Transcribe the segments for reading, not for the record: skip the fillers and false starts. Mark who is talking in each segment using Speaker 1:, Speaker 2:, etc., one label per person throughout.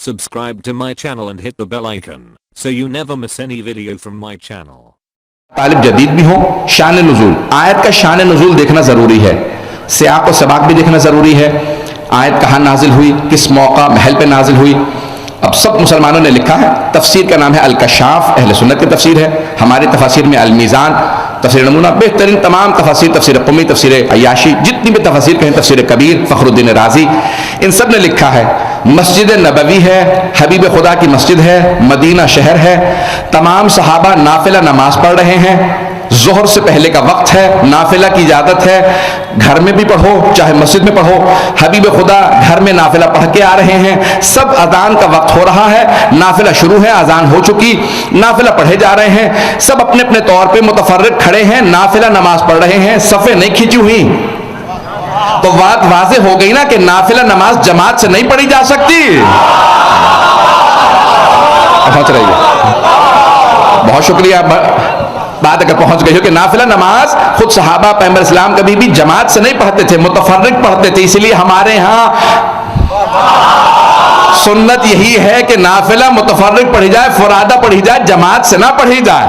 Speaker 1: Subscribe to my channel and hit the bell icon so you never miss any video from my channel.
Speaker 2: तालिब जदीद भी हो, शान नुज़ूल, आयत का शान नुज़ूल देखना ज़रूरी है, सियाक़ व सबाक़ भी देखना ज़रूरी है। आयत कहाँ नाजिल हुई, किस मौका महल पे नाजिल हुई। अब सब मुसलमानों ने लिखा है, तफसीर का नाम है अल-कशाफ, अहले सुन्नत की तफसीर है। हमारी तफसीर में अल-मीज़ान, तफसीर नमूना, बेहतरीन तमाम तफसीर, तफसीर क़ुमी, तफसीर अय्याशी, जितनी भी तफसीर कहें, तफसीर कबीर, फ़खरुद्दीन राज़ी, इन सब ने लिखा है। मस्जिद नबवी है, हबीब खुदा की मस्जिद है, मदीना शहर है, तमाम सहाबा नाफिला नमाज पढ़ रहे हैं, ज़ोहर से पहले का वक्त है, नाफिला की इजाज़त है, घर में भी पढ़ो चाहे मस्जिद में पढ़ो। हबीब खुदा घर में नाफिला पढ़ के आ रहे हैं, सब अजान का वक्त हो रहा है, नाफिला शुरू है, अजान हो चुकी, नाफिला पढ़े जा रहे हैं, सब अपने अपने तौर पे मुतफर्रिद खड़े हैं, नाफिला नमाज पढ़ रहे हैं, सफ़े नहीं खींची हुई। तो बात वाज़ेह हो गई ना कि नाफिला नमाज जमात से नहीं पढ़ी जा सकती। पहुंच रही है, बहुत शुक्रिया, बात अगर पहुंच गई हो कि नाफिला नमाज खुद सहाबा पैगंबर इस्लाम कभी भी जमात से नहीं पढ़ते थे, मुतफर्रिक पढ़ते थे। इसलिए हमारे यहाँ सुन्नत यही है कि नाफिला मुतफर्रिक पढ़ी जाए, फुरादा पढ़ी जाए, जमात से ना पढ़ी जाए।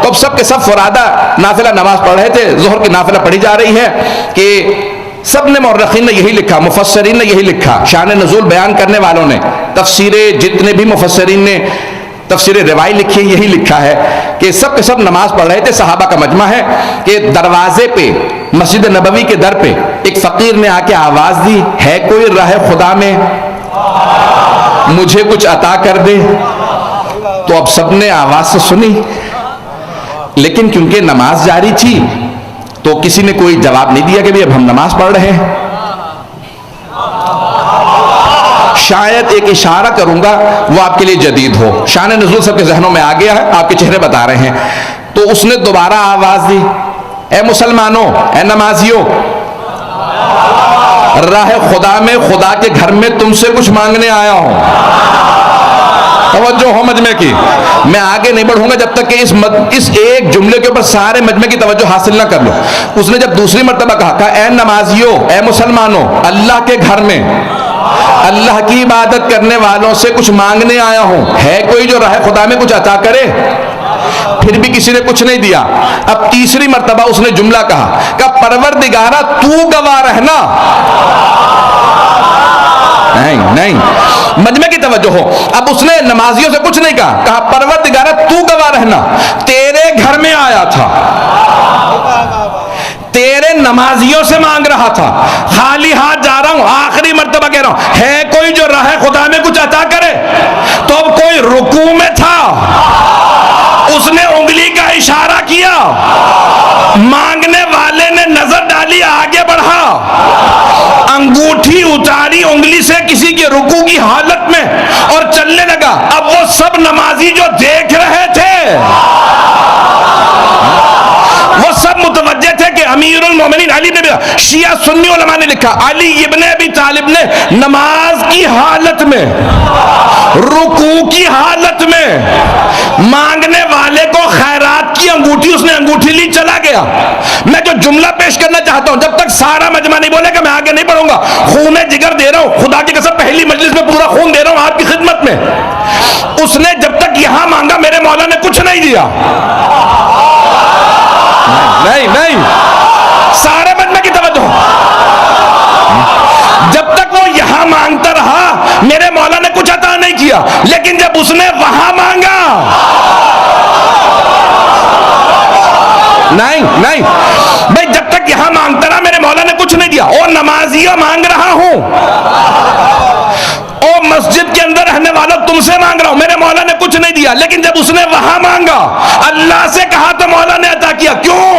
Speaker 2: तो अब सब के सब फुरादा नाफिला नमाज पढ़ रहे थे, ज़ोहर की नाफिला पढ़ी जा रही है कि सब ने मुर्रखीन ने यही लिखा, मुफस्सरीन ने यही लिखा, शान नुज़ूल बयान करने वालों ने, तफसीरे जितने भी मुफस्सरीन ने तफसीर रिवाई लिखी है, यही लिखा है कि सब के सब नमाज पढ़ रहे थे। सहाबा का मजमा है कि दरवाजे पे, मस्जिद नबवी के दर पे एक फकीर ने आके आवाज दी, है कोई राह खुदा में, मुझे कुछ अता कर दे। तो अब सबने आवाज से सुनी, लेकिन क्योंकि नमाज जारी थी तो किसी ने कोई जवाब नहीं दिया कि भाई अब हम नमाज पढ़ रहे हैं। शायद एक इशारा करूंगा, वो आपके लिए जदीद हो, शान नुज़ूल सबके जहनों में आ गया है, आपके चेहरे बता रहे हैं। तो उसने दोबारा आवाज दी, ए मुसलमानों, ए नमाजियों, राह खुदा में, खुदा के घर में तुमसे कुछ मांगने आया हूं। तवज्जो हो मजमे की, मैं आगे नहीं बढ़ूंगा जब तक कि इस एक जुमले के ऊपर सारे मजमे की तवज्जो हासिल ना कर लो। उसने जब दूसरी मर्तबा कहा, ए नमाजियों, ए मुसलमानों, अल्लाह के घर में अल्लाह की इबादत करने वालों से कुछ मांगने आया हूं, है कोई जो राह खुदा में कुछ अता करे। फिर भी किसी ने कुछ नहीं दिया। अब तीसरी मर्तबा उसने जुमला कहा, परवरदिगारा तू गवाह रहना। नहीं नहीं, मजमे की तवज्जो हो। अब उसने नमाजियों से कुछ नहीं कहा, परवरदिगारा तू गवाह रहना, तेरे घर में आया था, तेरे नमाजियों से मांग रहा था, खाली हाथ जा रहा हूं, आखिरी मर्तबा कह रहा हूं, है कोई जो राह खुदा में कुछ अता करे। तो अब कोई रुकू में था, उसने उंगली का इशारा किया, मांगने वाले ने नजर डाली, आगे बढ़ा, अंगूठी उतारी उंगली से किसी के रुकू की हालत में और चलने लगा। अब वो सब नमाजी जो देख रहे थे, वो सब मुतवज्जे थे कि अमीरुल मोमिनीन अली ने, शिया सुन्नी उलमा ने लिखा, अली इब्ने अबी तालिब ने नमाज की हालत में, रुकू की हालत में मांगने वाले को खैरात की अंगूठी, उसने अंगूठी ली, चला गया। मैं जो जुमला पेश करना चाहता हूं, जब तक सारा मजमा नहीं बोलेगा मैं आगे नहीं बढ़ूंगा। खून जिगर दे रहा हूं, खुदा की कसम, पहली मजलिस में पूरा खून दे रहा हूं आपकी खिदमत में। उसने जब तक यहां मांगा, मेरे मौला ने कुछ नहीं दिया। नहीं नहीं, सारे मजमे की तवज्जो। जब तक वो यहां मांगता रहा, मेरे मौला ने कुछ अता नहीं किया, लेकिन जब उसने वहां मांगा, नहीं नहीं भाई, जब तक यहां मांगता रहा मेरे मौला ने कुछ नहीं दिया। और नमाजियों मांग रहा हूं, और मस्जिद के अंदर रहने वालों तुमसे मांग रहा हूं, मेरे मौला ने कुछ नहीं दिया। लेकिन जब उसने वहां मांगा, अल्लाह से कहा, तो मौला ने अता किया। क्यों?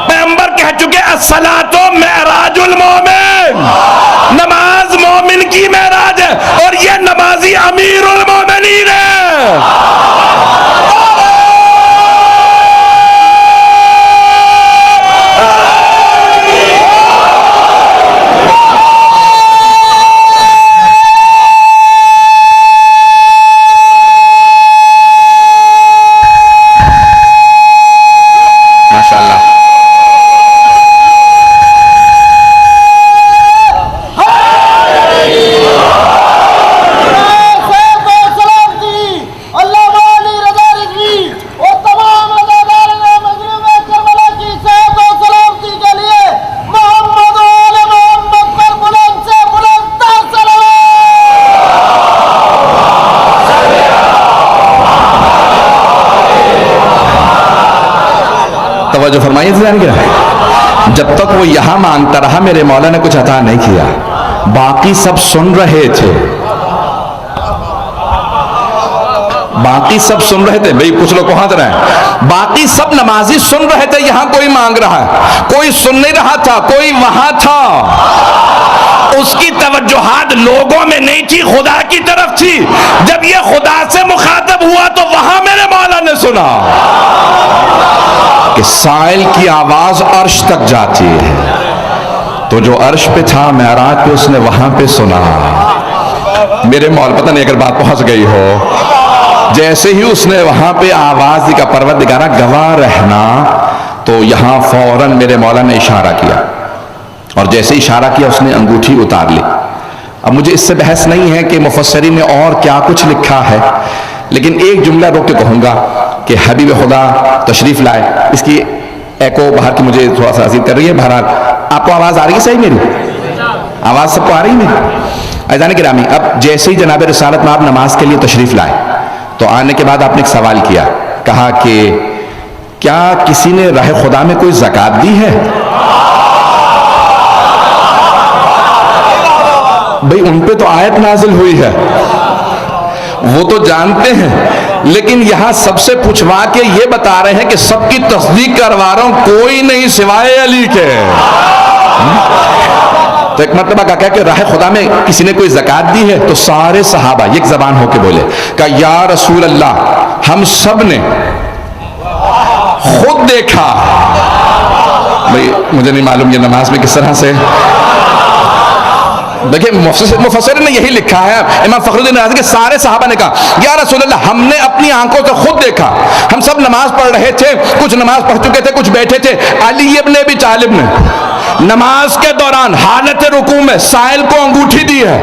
Speaker 2: पैगंबर कह चुके, अस्सलातो मेराजुल मोमिन, नमाज मोमिन की मेराज है, और ये नमाजी अमीरुल मोमिनीन है। तवज्जो फरमाइए क्या, जब तक वो यहां मांगता रहा मेरे मौला ने कुछ अता नहीं किया, बाकी सब सुन रहे थे, बाकी सब सुन रहे थे। भाई कुछ लोग पहुंच रहे हैं, बाकी सब नमाजी सुन रहे थे, यहां कोई मांग रहा है, कोई सुन नहीं रहा था, कोई वहां था, उसकी तवज्जोहात लोगों में नहीं थी, खुदा की तरफ थी। जब ये खुदा से मुखातब हुआ तो वहां मेरे मौला ने सुना कि साइल की आवाज अर्श तक जाती है, तो जो अर्श पे था मेराज पे उसने वहां पे सुना। मेरे मौला, पता नहीं अगर बात पहुंच गई हो, जैसे ही उसने वहां पे आवाज दी का परवरदिगारा गवाह रहना, तो यहां फौरन मेरे मौला ने इशारा किया, और जैसे इशारा किया उसने अंगूठी उतार ली। अब मुझे इससे बहस नहीं है कि मुफस्सरीन ने और क्या कुछ लिखा है, लेकिन एक जुमला रोक के कहूंगा कि हबीब खुदा तशरीफ लाए। इसकी एको बाहर की मुझे थोड़ा सा अजीब कर रही है। बहरहाल आपको आवाज आ रही है सही? मेरी आवाज सबको आ रही है मेरी? अज़ान गिरामी, अब जैसे ही जनाब रिसालत में आप नमाज के लिए तशरीफ लाए, तो आने के बाद आपने एक सवाल किया, कहा कि क्या किसी ने राह खुदा में कोई ज़कात दी है? भाई उन पे तो आयत नाजिल हुई है, वो तो जानते हैं, लेकिन यहां सबसे पूछवा के ये बता रहे हैं कि सबकी तस्दीक करवा रहा हूं, कोई नहीं सिवाय अली के। तो एक मरतबा का क्या कि राह खुदा में किसी ने कोई ज़कात दी है, तो सारे सहाबा एक जबान होके बोले कि या रसूल अल्लाह, हम सब ने खुद देखा। भाई मुझे नहीं मालूम ये नमाज में किस तरह से, देखिए मुफस्सिर ने यही लिखा है, इमाम फखरुद्दीन राज़ी के सारे सहाबा ने कहा या रसूल अल्लाह, हमने अपनी आंखों से खुद देखा। हम सब नमाज पढ़ रहे थे, कुछ नमाज पढ़ चुके थे, कुछ बैठे थे। अली इब्न अबी तालिब ने नमाज के दौरान हालत रुकू में साइल को अंगूठी दी है।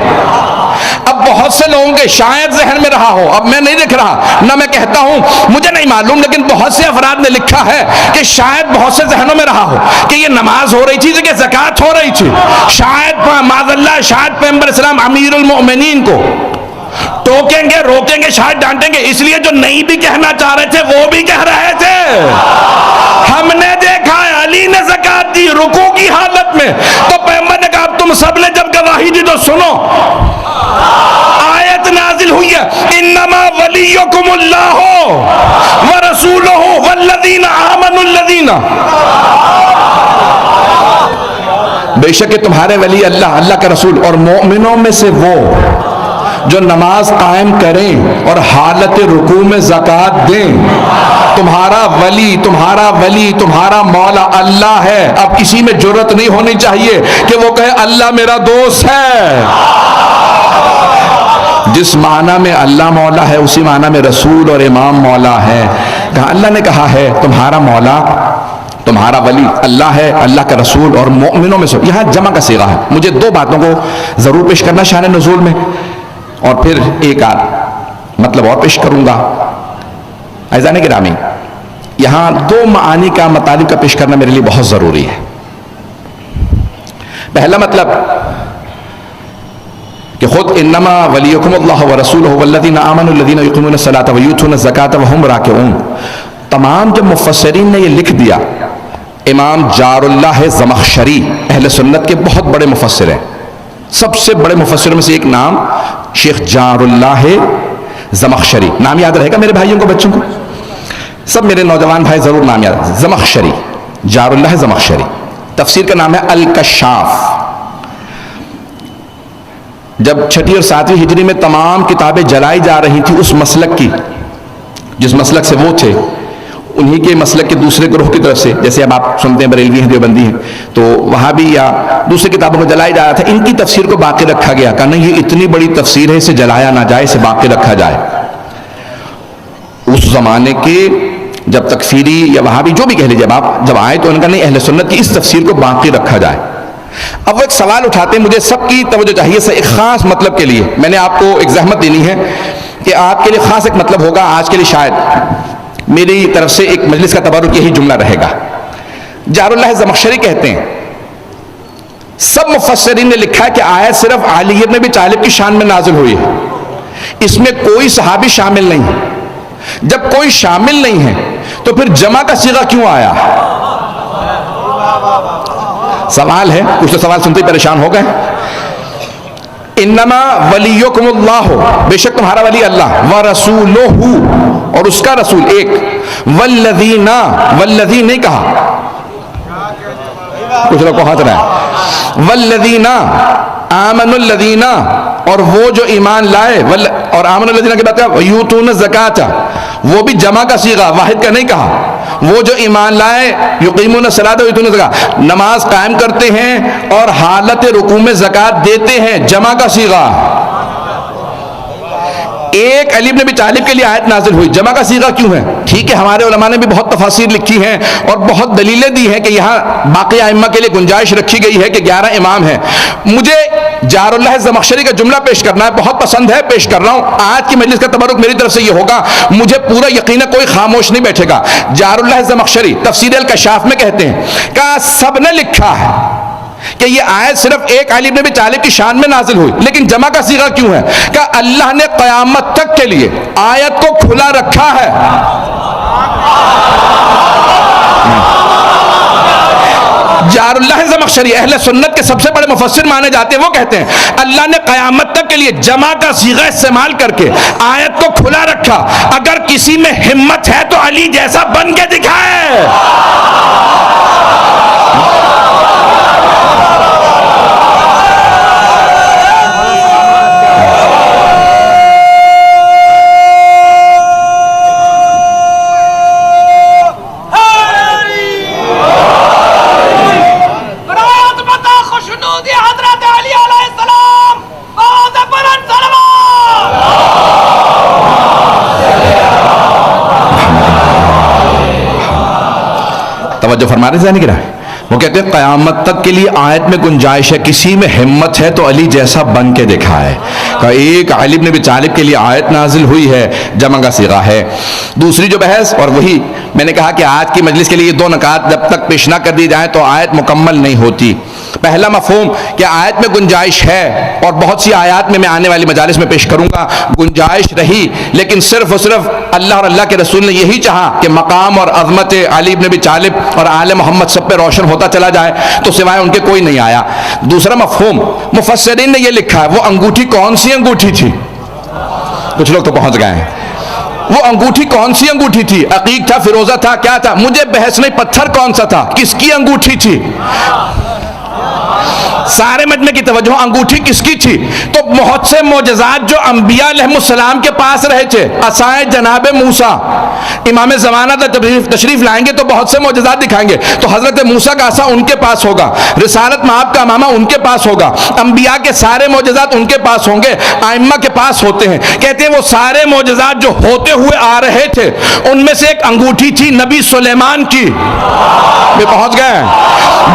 Speaker 2: अब बहुत से लोगों के शायद जहन में रहा हो, अब मैं नहीं देख रहा ना मैं कहता हूं, मुझे नहीं मालूम, लेकिन बहुत से अफराद ने लिखा है कि शायद बहुत से जहनों में रहा हो कि ये नमाज हो रही थी कि ज़कात हो रही थी। शायद माज़अल्लाह, शायद पैगंबर इस्लाम अमीरुल मोमिनीन को टोकेंगे, रोकेंगे, शायद डांटेंगे, इसलिए जो नहीं भी कहना चाह रहे थे वो भी कह रहे थे। हमने देखा अली ने ज़कात दी रुकू की हालत में, तो पैगंबर ने कहा तुम सबने जब गवाही दी तो सुनो, आयत नाजिल हुई है, इन्नमा वलियुकुमुल्लाहु व रसूलुहु वल्लज़ीना आमनुल्लज़ीना, बेशक तुम्हारे वली अल्लाह, अल्लाह का रसूल और मोमिनों में से वो जो नमाज कायम करें और हालत रुकू में ज़कात दें। तुम्हारा वली, तुम्हारा वली, तुम्हारा मौला अल्लाह है। अब किसी में जुर्रत नहीं होनी चाहिए कि वो कहे अल्लाह मेरा दोस्त है। जिस माना में अल्लाह मौला है उसी माना में रसूल और इमाम मौला है। कहा अल्लाह ने कहा है तुम्हारा मौला, तुम्हारा वली अल्लाह है, अल्लाह का रसूल और मोमिनों में से। यहां जमा का सीगा है। मुझे दो बातों को जरूर पेश करना शान नुज़ूल में, और फिर एक आध मतलब और पेश करूंगा। अज़ान गिरामी, यहां दो मानी का मतलब का पेश करना मेरे लिए बहुत जरूरी है। पहला मतलब कि खुद इन्नमा वलियुकुमुल्लाहु व रसूलुहु वल्लज़ीना आमनुल्लज़ीना युक़ीमूनस्सलाता व यूतूनज़्ज़काता व हुम राकिऊन। तमाम जब मुफस्सिरीन ने ये लिख दिया, इमाम जारुल्लाह ज़मख़शरी अहले सुन्नत के बहुत बड़े मुफस्सिर हैं, सबसे बड़े मुफस्सिरों में से एक नाम शेख जारुल्लाह ज़मख़शरी। नाम याद रहेगा मेरे भाइयों को, बच्चों को, सब मेरे नौजवान भाई जरूर नाम याद। ज़मख़शरी, जारुल्लाह ज़मख़शरी। तफसीर का नाम है अल-कश्शाफ। जब 6वीं और 7वीं हिजरी में तमाम किताबें जलाई जा रही थी उस मसलक की, जिस मसलक से वो थे, उन्हीं के मसलक के दूसरे ग्रोह की तरफ से, जैसे अब आप सुनते हैं बरेलवी हैं, देवबंदी हैं, तो वहाँ भी या दूसरी किताबों को जलाया जा रहा था। इनकी तफसीर को बाकी रखा गया, कहा नहीं ये इतनी बड़ी तफसीर है, इसे जलाया ना जाए, इसे बाकी रखा जाए। उस जमाने के जब तकफीरी या वहाँ भी जो भी कह लीजिए आप जब आए, तो उनका नहीं अहले सुन्नत की इस तफसीर को बाकी रखा जाए। अब वो एक सवाल उठाते हैं, मुझे सबकी तवज्जो चाहिए एक खास मतलब के लिए। मैंने आपको एक जहमत देनी है कि आपके लिए खास एक मतलब होगा। आज के लिए शायद मेरी तरफ से एक मजलिस का तबरुक यही जुमला रहेगा। जारुल्लाह ज़मख़शरी कहते हैं, सब मुफस्सिरीन ने लिखा है कि आयत सिर्फ अली इब्न अबी तालिब की शान में नाजिल हुई है, इसमें कोई सहाबी शामिल नहीं है। जब कोई शामिल नहीं है तो फिर जमा का सीगा क्यों आया? सवाल है, कुछ तो सवाल सुनते ही परेशान हो गए। इन्नमा वलियुकुमुल्लाह, बेशक तुम्हारा वली अल्लाह, व रसूलुहु, और उसका रसूल एक, वल्लज़ीना, वल्लज़ी नहीं कहा, कुछ लोग को हाथ रहा है, वल्लज़ीना आमनुल्लज़ीना, और वो जो ईमान लाए, और आमनुल्लज़ीना की बात है, यूतून ज़काता, वो भी जमा का सीगा, वाहिद का नहीं कहा। वो जो ईमान लाए, युकीमुन सलात व यूतून ज़कात, नमाज कायम करते हैं और हालत रुकू में ज़कात देते हैं, जमा का सीगा। एक अली इब्न अबी तालिब के लिए आयत नाजिल हुई, जमा का सीगा क्यों है? ठीक है, हमारे उलमा ने भी बहुत तफासीर लिखी हैं और बहुत दलीलें दी हैं कि यहाँ बाकी आइम्मा के लिए गुंजाइश रखी गई है कि 11 इमाम हैं। मुझे जारुल्लाह ज़मख़शरी का जुमला पेश करना है, बहुत पसंद है, पेश कर रहा हूँ। आज की मजलिस का तबरुक मेरी तरफ से ये होगा, मुझे पूरा यकीन है कोई खामोश नहीं बैठेगा। जारुल्लाह ज़मख़शरी तफ़सीर अल-कशाफ़ में कहते हैं कि सब ने लिखा है कि ये आयत सिर्फ एक अली इब्न अबी तालिब की शान में नाजिल हुई, लेकिन जमा का सीगा क्यों है? कि अल्लाह ने क़यामत तक के लिए आयत को खुला रखा है। जारुल्लाह ज़मख़शरी अहले सुन्नत के सबसे बड़े मुफस्सिर माने जाते हैं, वो कहते हैं अल्लाह ने क़यामत तक के लिए जमा का सीगा इस्तेमाल करके आयत को खुला रखा। अगर किसी में हिम्मत है तो अली जैसा बन के दिखाए। जो फरमा रहे थे ना, वो कहते हैं क़यामत तक के लिए आयत में गुंजाइश है, किसी में हिम्मत है तो अली जैसा बन के दिखाए। का एक अली इब्न अबी तालिब के लिए आयत नाजिल हुई है, जमा का सीगा है। दूसरी जो बहस, और वही मैंने कहा कि आज की मजलिस के लिए ये दो नकात जब तक पेश ना कर दी जाए तो आयत मुकम्मल नहीं होती। पहला मफहूम कि आयत में गुंजाइश है, और बहुत सी आयत में मैं आने वाली मजालिस में पेश करूंगा गुंजाइश रही, लेकिन सिर्फ और सिर्फ अल्लाह और अल्लाह के रसूल ने यही चाहा कि मकाम और अज़मत अली इब्न अबी तालिब और आले मोहम्मद सब पे रोशन होता चला जाए, तो सिवाय उनके कोई नहीं आया। दूसरा मफहूम, मुफस्सिरीन ने यह लिखा है, वो अंगूठी कौन सी अंगूठी थी? कुछ लोग तो पहुंच गए हैं। वो अंगूठी कौन सी अंगूठी थी? अकीक था, फिरोजा था, क्या था? मुझे बहस नहीं, पत्थर कौन सा था, किसकी अंगूठी थी? सारे मजमे की तवज्जो, अंगूठी किसकी थी? तो बहुत से मोजज़ात जो अंबिया अलैहिस्सलाम के पास रहे थे, असाए जनाब मूसा, इमाम ज़माना तशरीफ लाएंगे तो बहुत से मोजज़ात दिखाएंगे। तो हजरत मूसा का असा उनके पास होगा, रिसालत माब का अमामा उनके पास होगा, अंबिया के सारे मोजज़ात उनके पास होंगे, आइम्मा के पास होते हैं। कहते हैं वो सारे मोजज़ात जो होते हुए आ रहे थे, उनमें से एक अंगूठी थी नबी सुलेमान की। वे पहुंच गए।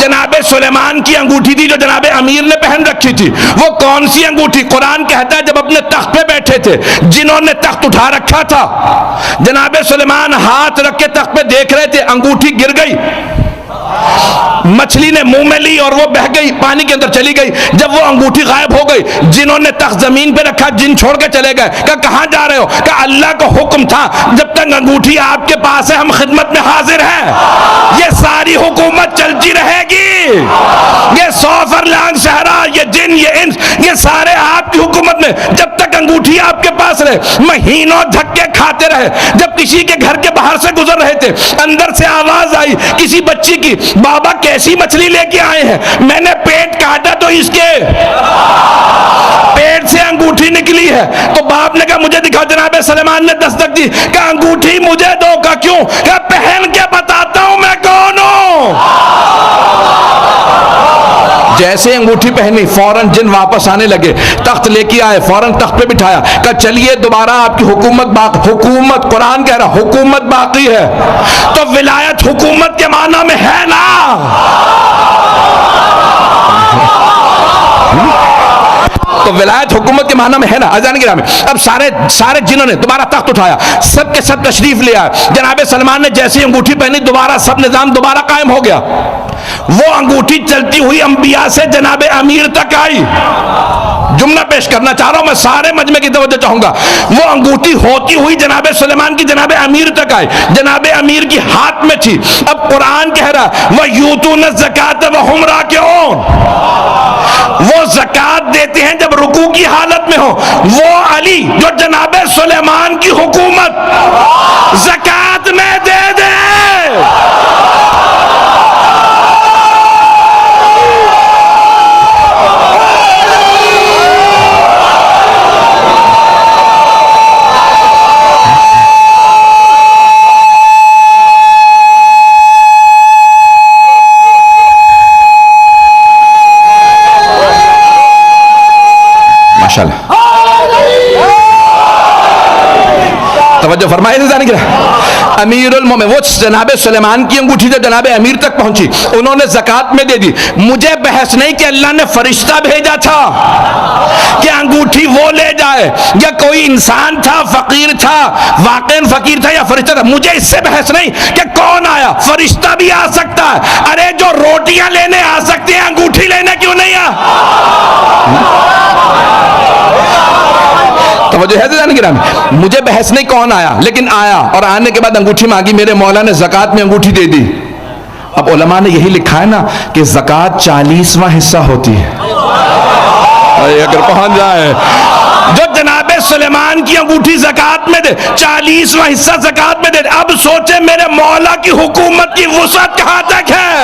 Speaker 2: जनाब सुलेमान की अंगूठी थी जो जनाब अमीर ने पहन रखी थी। वो कौन सी अंगूठी? कुरान कहता है जब अपने तख्त पे बैठे थे, जिन्होंने तख्त उठा रखा था, जनाब सुलेमान हाथ रख के तख्त पे देख रहे थे, अंगूठी गिर गई, मछली ने मुंह में ली और वो बह गई, पानी के अंदर चली गई। जब वो अंगूठी गायब हो गई, जिन्होंने तख्त जमीन पे रखा जिन छोड़ के चले गए। कहाँ जा रहे हो? कहा अल्लाह का हुक्म था जब तक अंगूठी आपके पास है हम खिदमत में हाजिर हैं। ये सारी हुकूमत चलती रहेगी, ये 100 फरलांग सहरा, ये जिन, ये इंस, ये सारे आपकी हुकूमत में जब तक अंगूठी आपके पास रहे। महीनों धक्के खाते रहे। जब किसी के घर के बाहर से गुजर रहे थे, अंदर से आवाज आई किसी बच्ची की, बाबा कैसी मछली लेके आए हैं? मैंने पेट काटा तो इसके पेट से अंगूठी निकली है। तो बाप ने कहा मुझे दिखाओ। जनाब सलेमान ने दस्तक दी, कहा अंगूठी मुझे दो। का क्यों? कहा पहन के बताता हूं मैं कौन हूं। जैसे अंगूठी पहनी फौरन जिन वापस आने लगे, तख्त लेके आए, फौरन तख्त पे बिठाया, कहा चलिए दोबारा आपकी हुकूमत कुरान कह रहा हुकूमत बाकी है। तो विलायत हुकूमत के माना में है ना? तो विलायत हुकूमत के माना में है ना? अजान गिरा में अब सारे जिन्होंने दोबारा तख्त उठाया, सब के सब तशरीफ ले आए। जनाब सलमान ने जैसी अंगूठी पहनी, दोबारा सब निजाम दोबारा कायम हो गया। वो अंगूठी चलती हुई अंबिया से जनाब अमीर तक आई। जुमला पेश करना चाह रहा हूं, मैं सारे मजमे की तवज्जो चाहूंगा। वो अंगूठी होती हुई जनाबे सुलेमान की जनाबे अमीर तक आई, जनाबे अमीर की हाथ में थी। अब कुरान कह रहा वह यूतून ज़कात व हुम राकिऊन, वो ज़कात देते हैं जब रुकू की हालत में हो। वो अली जो जनाबे सुलेमान की हुकूमत ज़कात में दे दे, तवज्जो फरमाए जाने की अमीरुल मोमिन, वो जनाबे सुलेमान की अंगूठी जब जनाबे अमीर तक पहुंची, उन्होंने ज़कात में दे दी। मुझे बहस नहीं कि अल्लाह ने फरिश्ता भेजा था कि अंगूठी वो ले जाए, या कोई इंसान था, फकीर था, वाकई फकीर था या फरिश्ता था, मुझे इससे बहस नहीं कि कौन आया। फरिश्ता भी आ सकता है। अरे जो रोटियां लेने आ सकते हैं, अंगूठी लेने क्यों नहीं आ? तवज्जो है जाने की राम, मुझे बहस नहीं कौन आया, लेकिन आया और आने के बाद अंगूठी मांगी, मेरे मौला ने ज़कात में अंगूठी दे दी। अब उलमा ने यही लिखा है ना कि ज़कात 40वां हिस्सा होती है। अगर पहुंच जाए जो जनाबे सुलेमान की अंगूठी ज़कात में दे, 40वां हिस्सा ज़कात में दे। अब सोचे मेरे मौला की हुकूमत की वुसअत कहां तक है।